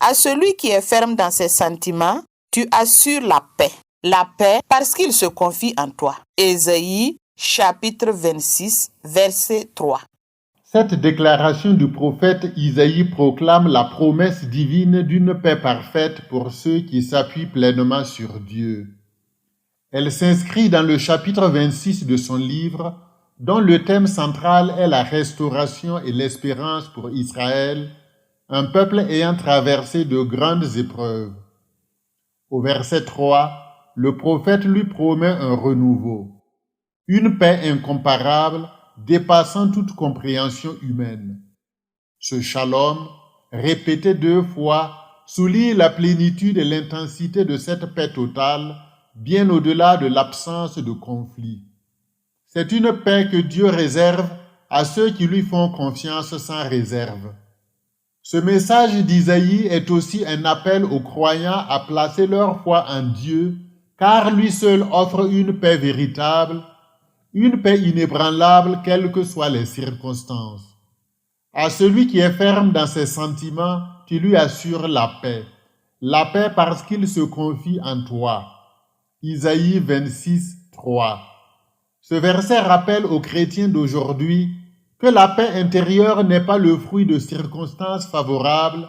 À celui qui est ferme dans ses sentiments, tu assures la paix. La paix parce qu'il se confie en toi. Ésaïe, chapitre 26, verset 3. Cette déclaration du prophète Isaïe proclame la promesse divine d'une paix parfaite pour ceux qui s'appuient pleinement sur Dieu. Elle s'inscrit dans le chapitre 26 de son livre, dont le thème central est la restauration et l'espérance pour Israël, un peuple ayant traversé de grandes épreuves. Au verset 3, le prophète lui promet un renouveau, une paix incomparable dépassant toute compréhension humaine. Ce shalom, répété 2 fois, souligne la plénitude et l'intensité de cette paix totale, bien au-delà de l'absence de conflit. C'est une paix que Dieu réserve à ceux qui lui font confiance sans réserve. Ce message d'Isaïe est aussi un appel aux croyants à placer leur foi en Dieu, car lui seul offre une paix véritable, une paix inébranlable quelles que soient les circonstances. À celui qui est ferme dans ses sentiments, tu lui assures la paix. La paix parce qu'il se confie en toi. Isaïe 26, 3. Ce verset rappelle aux chrétiens d'aujourd'hui que la paix intérieure n'est pas le fruit de circonstances favorables,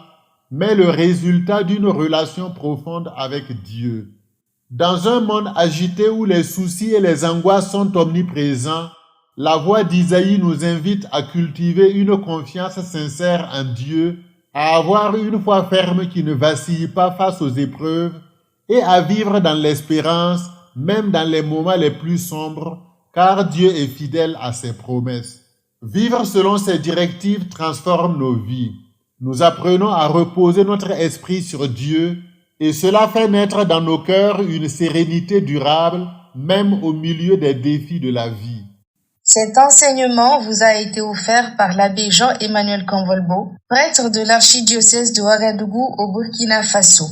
mais le résultat d'une relation profonde avec Dieu. Dans un monde agité où les soucis et les angoisses sont omniprésents, la voix d'Isaïe nous invite à cultiver une confiance sincère en Dieu, à avoir une foi ferme qui ne vacille pas face aux épreuves et à vivre dans l'espérance, même dans les moments les plus sombres, car Dieu est fidèle à ses promesses. Vivre selon ses directives transforme nos vies. Nous apprenons à reposer notre esprit sur Dieu et cela fait naître dans nos cœurs une sérénité durable, même au milieu des défis de la vie. Cet enseignement vous a été offert par l'abbé Jean-Emmanuel Convolbo, prêtre de l'archidiocèse de Ouagadougou au Burkina Faso.